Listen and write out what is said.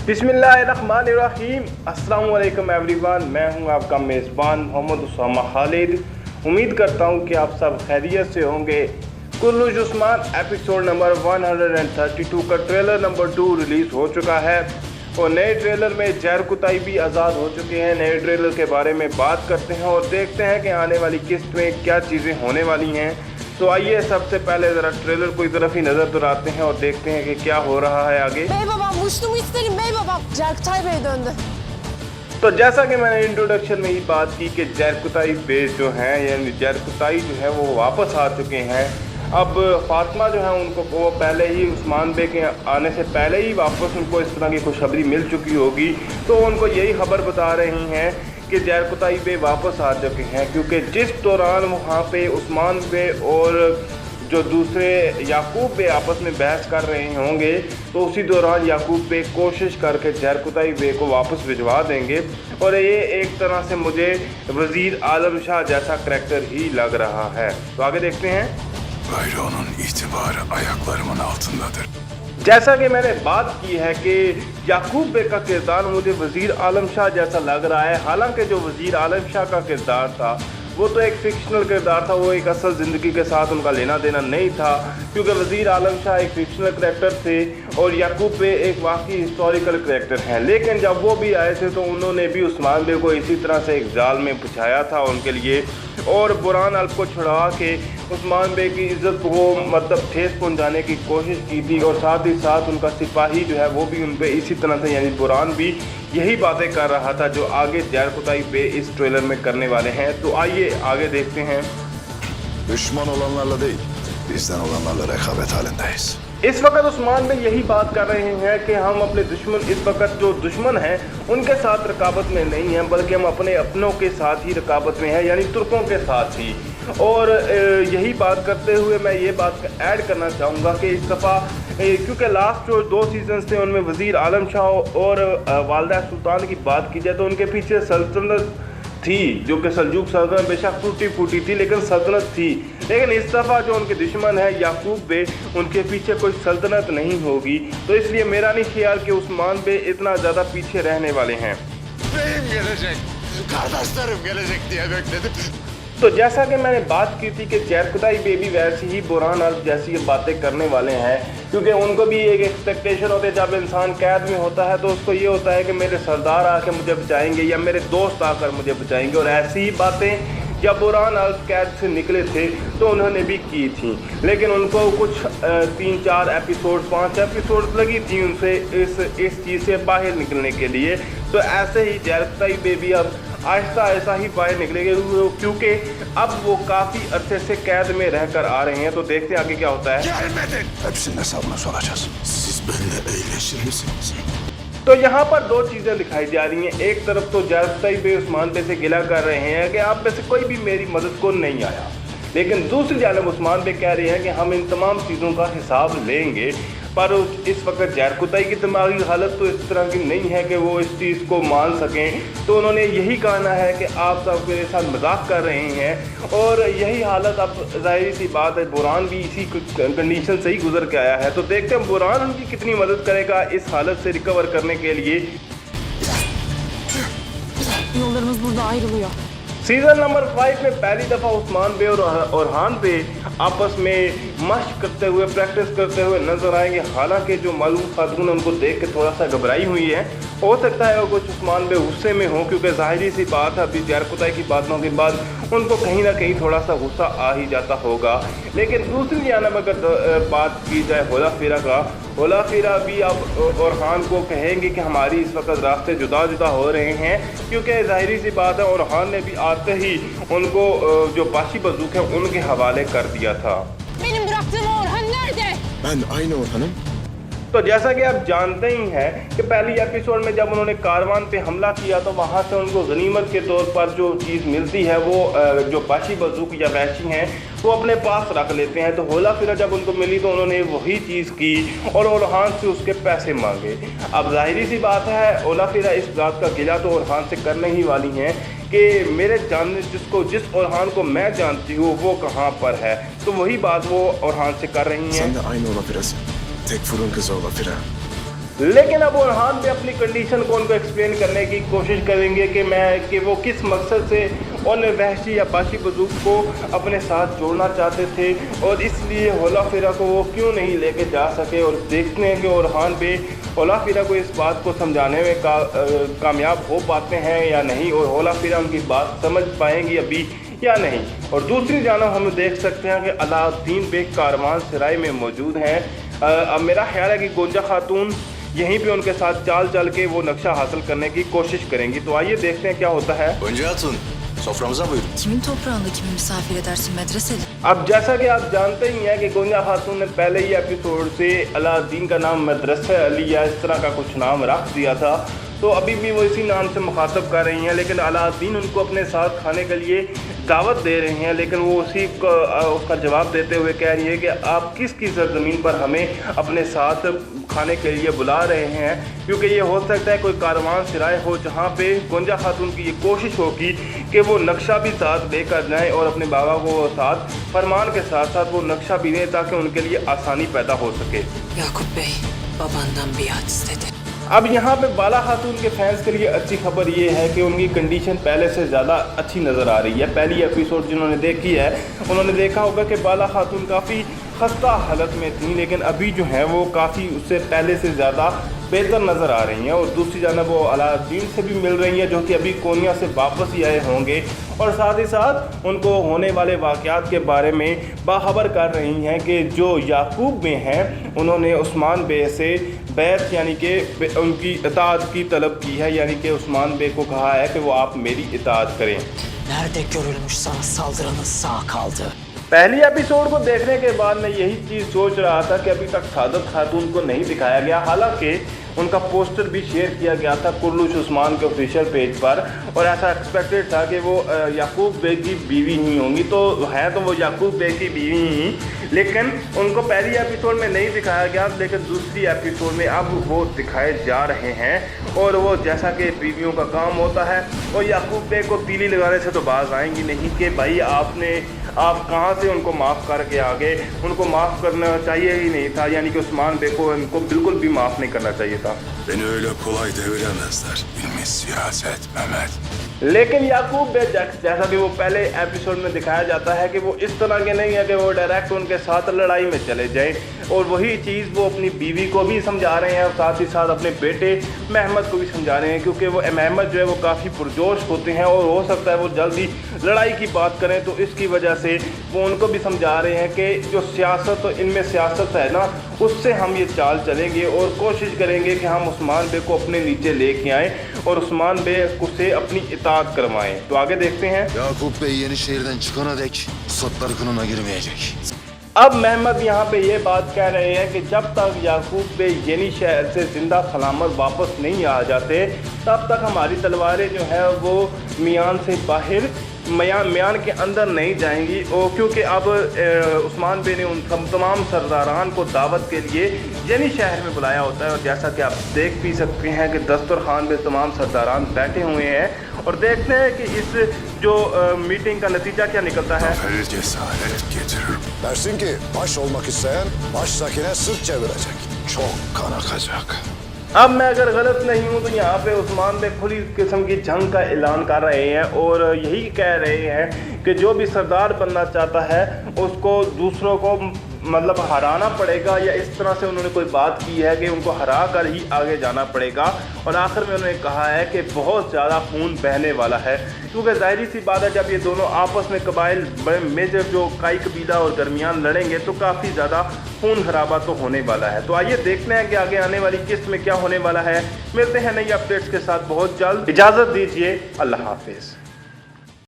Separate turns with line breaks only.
बिस्मिल्लाहिर्रहमानिर्रहीम। अस्सलाम वालेकुम एवरीवन, मैं हूं आपका मेज़बान मोहम्मद उसामा खालिद। उम्मीद करता हूं कि आप सब खैरियत से होंगे। कुर्रुश उस्मान एपिसोड नंबर 132 का ट्रेलर नंबर 2 रिलीज़ हो चुका है और नए ट्रेलर में जहर कुताई भी आज़ाद हो चुके हैं। नए ट्रेलर के बारे में बात करते हैं और देखते हैं कि आने वाली किस्त में क्या चीज़ें होने वाली हैं। तो आइए सबसे पहले ज़रा ट्रेलर को तरफ ही नज़र दुराते हैं और देखते हैं कि क्या हो रहा है आगे।
Bey babam uçtum isterim bey babam. Cerkutay Bey döndü.
तो जैसा कि मैंने इंट्रोडक्शन में ही बात की कि जहर कुताई बे जो हैं यानी जहर कुताई जो है वो वापस आ चुके हैं। अब फातिमा जो है उनको वो पहले ही उस्मान बे के आने से पहले ही वापस उनको इस तरह की खुशखबरी मिल चुकी होगी, तो उनको यही खबर बता रही हैं कि जहर कुताई बे वापस आ चुके हैं। क्योंकि जिस दौरान वहाँ पे उस्मान बे और जो दूसरे याकूब बे आपस में बहस कर रहे होंगे, तो उसी दौरान याकूब बे कोशिश करके जहर कुताई बे को वापस भिजवा देंगे और ये एक तरह से मुझे वज़ीर आलम शाह जैसा करैक्टर ही लग रहा है। तो आगे देखते हैं।
Bayronun itibarı ayaklarımın altındadır.
जैसा कि मैंने बात की है कि याकूब बे का किरदार मुझे वज़ीर आलम शाह जैसा लग रहा है। हालांकि जो वज़ीर आलम शाह का किरदार था वो तो एक फिक्शनल किरदार था, वो एक असल ज़िंदगी के साथ उनका लेना देना नहीं था, क्योंकि वज़ीर आलम शाह एक फिक्शनल करैक्टर थे और याकूब बे एक वाकई हिस्टोरिकल करैक्टर हैं। लेकिन जब वो भी आए थे तो उन्होंने भी उस्मान बे को इसी तरह से एक जाल में बिछाया था उनके लिए, और बुरहान अल्प को छुड़वा के उस्मान बे की इज़्ज़त को मतलब ठेस पहुंचाने की कोशिश की थी। और साथ ही साथ उनका सिपाही जो है वो भी उन पे इसी तरह से यानी बुरहान भी यही बातें कर रहा था जो आगे जहर कुताई बे इस ट्रेलर में करने वाले हैं। तो आइए आगे देखते हैं।
Düşman olanlarla değil, bizden olanlarla rekabet halindeyiz.
इस वक्त उस्मान बे यही बात कर रहे हैं कि हम अपने दुश्मन इस वक्त जो दुश्मन हैं उनके साथ रकाबत में नहीं हैं, बल्कि हम अपने अपनों के साथ ही रकाबत में हैं, यानी तुर्कों के साथ ही। और यही बात करते हुए मैं ये बात ऐड करना चाहूँगा कि इस दफ़ा क्योंकि लास्ट जो 2 सीजन्स थे उनमें वज़ीर आलम शाह और वालदा सुल्तान की बात की जाए तो उनके पीछे सल्तनत थी, जो कि सल्जूक सल्तनत बेशक टूटी फूटी थी लेकिन सल्तनत थी। लेकिन इस दफ़ा जो उनके दुश्मन है याकूब बे, उनके पीछे कोई सल्तनत नहीं होगी। तो इसलिए मेरा नहीं ख्याल कि उस्मान बे इतना ज़्यादा पीछे रहने वाले हैं।
Beyim gelecek, kardeşlerim gelecek diye bekledim.
तो जैसा कि मैंने बात की थी कि जहर कुताई बे भी वैसे ही बुरहान अल्प जैसी बातें करने वाले हैं, क्योंकि उनको भी एक एक्सपेक्टेशन होती है। जब इंसान कैद में होता है तो उसको ये होता है कि मेरे सरदार आके मुझे बचाएंगे या मेरे दोस्त आकर मुझे बचाएंगे, और ऐसी ही बातें जब बुरहान अल्प कैद से निकले थे तो उन्होंने भी की थी। लेकिन उनको कुछ 3-4 एपिसोड 5 एपिसोड लगी थी उनसे इस चीज़ से बाहर निकलने के लिए। तो ऐसे ही जहर कुताई बे भी अब आहिस्ता आहिस्ता ही बाहर निकलेंगे, क्योंकि अब वो काफ़ी अरसे से कैद में रहकर आ रहे हैं। तो देखते हैं आगे क्या होता है।
Gelmedin. Hepsinin hesabını soracağız. Siz benimle eğleşir misiniz?
तो यहाँ पर 2 चीज़ें दिखाई जा रही हैं। एक तरफ तो जहर कुताई बे उस्मान बे से गिला कर रहे हैं कि आप में से कोई भी मेरी मदद को नहीं आया, लेकिन दूसरी जानब उस्मान बे कह रहे हैं कि हम इन तमाम चीज़ों का हिसाब लेंगे। पर इस वक्त जहर कुताई की दिमागी हालत तो इस तरह की नहीं है कि वो इस चीज़ को मान सकें। तो उन्होंने यही कहना है कि आप सब मेरे साथ मजाक कर रहे हैं, और यही हालत अब जाहिर सी बात है बुरहान भी इसी कंडीशन से ही गुजर के आया है। तो देखते हैं बुरहान उनकी कितनी मदद करेगा इस हालत से रिकवर करने के लिए।
Yollarımız burada ayrılıyor.
Season number 5 में पहली दफ़ा उस्मान बे और ओरहान बे आपस में मश्क करते हुए प्रैक्टिस करते हुए नजर आएंगे। हालांकि जो मालूम खातून उनको देख के थोड़ा सा घबराई हुई है, हो सकता है वो कुछ उस्मान बे गुस्से में हो, क्योंकि ज़ाहिरी सी बात है अभी जहर कुताई की बातों के बाद उनको कहीं ना कहीं थोड़ा सा गुस्सा आ ही जाता होगा। लेकिन दूसरी जानब अगर बात की जाए होला फिरा का, होला फिरा भी अब ओरहान को कहेंगे कि हमारी इस वक्त रास्ते जुदा जुदा हो रहे हैं, क्योंकि ज़ाहिरी सी बात है ओरहान ने भी आते ही उनको जो बाशी बंदूक है उनके हवाले कर दिया था।
Benim bıraktığım Orhan nerede?
Ben aynı Orhan'ım.
तो जैसा कि आप जानते ही हैं कि पहली एपिसोड में जब उन्होंने कारवान पे हमला किया तो वहाँ से उनको गनीमत के तौर पर जो चीज़ मिलती है वो जो बाशी बंदूक या वैशी हैं वो अपने पास रख लेते हैं। तो होला फिरा जब उनको मिली तो उन्होंने वही चीज़ की और ओरहान से उसके पैसे मांगे। अब जाहिर सी बात है होला फिरा इस बात का गिला तो ओरहान से करने ही वाली हैं कि मेरे जानने जिस ओरहान को मैं जानती हूँ वो कहाँ पर है। तो वही बात वो ओरहान से कर रही हैं।
Sen de aynı Olafira'sın. Tek fırın kızı Olafira.
लेकिन अब ओरहान भी अपनी कंडीशन को उनको एक्सप्लेन करने की कोशिश करेंगे कि वो किस मकसद से उन वहशी या बाकी बुजुर्ग को अपने साथ जोड़ना चाहते थे और इसलिए होला फिरा को वो क्यों नहीं लेके जा सके। और देखते हैं कि ओरहान भी होला फिरा को इस बात को समझाने में कामयाब हो पाते हैं या नहीं, और होला फिरा उनकी बात समझ पाएंगी अभी या नहीं। और दूसरी जानब हम देख सकते हैं कि अलाउद्दीन बेग कारवान सराय में मौजूद हैं। अब मेरा ख्याल है कि गोंजा खातून यहीं पे उनके साथ चाल चल के वो नक्शा हासिल करने की कोशिश करेंगी। तो आइए देखते हैं क्या होता है।
Gonca Hatun, soframıza buyurun.
Kimin toprağında kimi misafir edersin medreseli?
अब जैसा कि आप जानते ही हैं कि गोंजा खातून ने पहले ही एपिसोड से अलाउद्दीन का नाम मदरसा अली या इस तरह का कुछ नाम रख दिया था, तो अभी भी वो इसी नाम से मुखातब कर रही हैं। लेकिन अलाउद्दीन उनको अपने साथ खाने के लिए दावत दे रहे हैं, लेकिन वो उसका जवाब देते हुए कह रही है कि आप किसकी सरजमीन पर हमें अपने साथ खाने के लिए बुला रहे हैं, क्योंकि ये हो सकता है कोई कारवान सराय हो जहाँ पे गोंजा खातून की ये कोशिश होगी कि वो नक्शा भी साथ लेकर जाएं और अपने बाबा को साथ फरमान के साथ साथ वो नक्शा भी दें ताकि उनके लिए आसानी पैदा हो सके।
Yakup Bey, babandan biat istedi.
अब यहाँ पे बाला खातून के फैंस के लिए अच्छी खबर ये है कि उनकी कंडीशन पहले से ज़्यादा अच्छी नज़र आ रही है। पहली एपिसोड जिन्होंने देखी है उन्होंने देखा होगा कि बाला खातून काफ़ी खस्ता हालत में थी, लेकिन अभी जो है वो काफ़ी उससे पहले से ज़्यादा बेहतर नज़र आ रही हैं। और दूसरी जानब वो अलाउद्दीन से भी मिल रही हैं जो कि अभी कोनिया से वापस ही आए होंगे, और साथ ही साथ उनको होने वाले वाक़यात के बारे में बाखबर कर रही हैं कि जो याकूब बे हैं उन्होंने उस्मान बे से बैत यानी कि उनकी इताअत की तलब की है, यानी कि उस्मान बे को कहा है कि वो आप मेरी इताअत करें।
Nerede görülmüş sana saldıranın sağ kaldı?
पहली एपिसोड को देखने के बाद मैं यही चीज़ सोच रहा था कि अभी तक सादत खातून को नहीं दिखाया गया, हालांकि उनका पोस्टर भी शेयर किया गया था कुर्लुश उस्मान के ऑफिशियल पेज पर, और ऐसा एक्सपेक्टेड था कि वो याकूब बे की बीवी ही होंगी। तो है तो वो याकूब बे की बीवी ही, लेकिन उनको पहली एपिसोड में नहीं दिखाया गया, लेकिन दूसरी एपिसोड में अब वो दिखाए जा रहे हैं। और वो जैसा कि बीवियों का काम होता है, और याकूब बे को तीली लगाने से तो बाज आएंगी नहीं कि भाई आप कहाँ से उनको माफ़ करके आ गए, उनको माफ़ करना चाहिए ही नहीं था, यानी कि उस्मान बे को उनको बिल्कुल भी माफ़ नहीं करना चाहिए था।
Beni öyle kolay deviremezler. İlmi siyaset Mehmet.
लेकिन याकूब बे जैसा कि वो पहले एपिसोड में दिखाया जाता है कि वो इस तरह के नहीं है कि वो डायरेक्ट उनके साथ लड़ाई में चले जाएं, और वही चीज़ वो अपनी बीवी को भी समझा रहे हैं और साथ ही साथ अपने बेटे महमद को भी समझा रहे हैं, क्योंकि वो महमद जो है वो काफ़ी पुरजोश होते हैं और हो सकता है वो जल्दी लड़ाई की बात करें। तो इसकी वजह से वो उनको भी समझा रहे हैं कि जो सियासत, तो इनमें सियासत है ना, उससे हम ये चाल चलेंगे और कोशिश करेंगे कि हम उस्मान बे को अपने नीचे लेके आएँ और उस्मान बे से अपनी इताअत करवाएं। तो आगे देखते हैं।
Yakup Bey Yenişehir'den çıkana dek Sattar kınına girmeyecek.
अब महमद यहाँ पे ये बात कह रहे हैं कि जब तक याकूब बे येनी शहर से जिंदा सलामत वापस नहीं आ जाते, तब तक हमारी तलवारें जो है वो मियान से बाहर मियान के अंदर नहीं जाएंगी। और क्योंकि अब उस्मान बे ने उन तमाम सरदारान को दावत के लिए येनी शहर में बुलाया होता है, और जैसा कि आप देख भी सकते हैं कि दस्तरखान पे तमाम सरदारान बैठे हुए हैं, और देखते हैं कि इस जो मीटिंग का नतीजा क्या निकलता है।
Zafer cesaret getirir.
Dersin ki baş olmak isteyen baştakine sırt çevirecek.
Çok kan akacak.
अब मैं अगर गलत नहीं हूँ तो यहाँ पे उस्मान बे खुली किस्म की जंग का ऐलान कर रहे हैं, और यही कह रहे हैं कि जो भी सरदार बनना चाहता है उसको दूसरों को मतलब हराना पड़ेगा, या इस तरह से उन्होंने कोई बात की है कि उनको हरा कर ही आगे जाना पड़ेगा। और आखिर में उन्होंने कहा है कि बहुत ज़्यादा खून बहने वाला है, क्योंकि जाहिर सी बात है जब ये दोनों आपस में कबाइल बड़े मेजर जो काई कबीला और दरमियान लड़ेंगे तो काफ़ी ज़्यादा खून खराबा तो होने वाला है। तो आइए देखते हैं कि आगे आने वाली किस्त में क्या होने वाला है। मिलते हैं नई अपडेट्स के साथ बहुत जल्द। इजाज़त दीजिए, अल्लाह हाफिज़।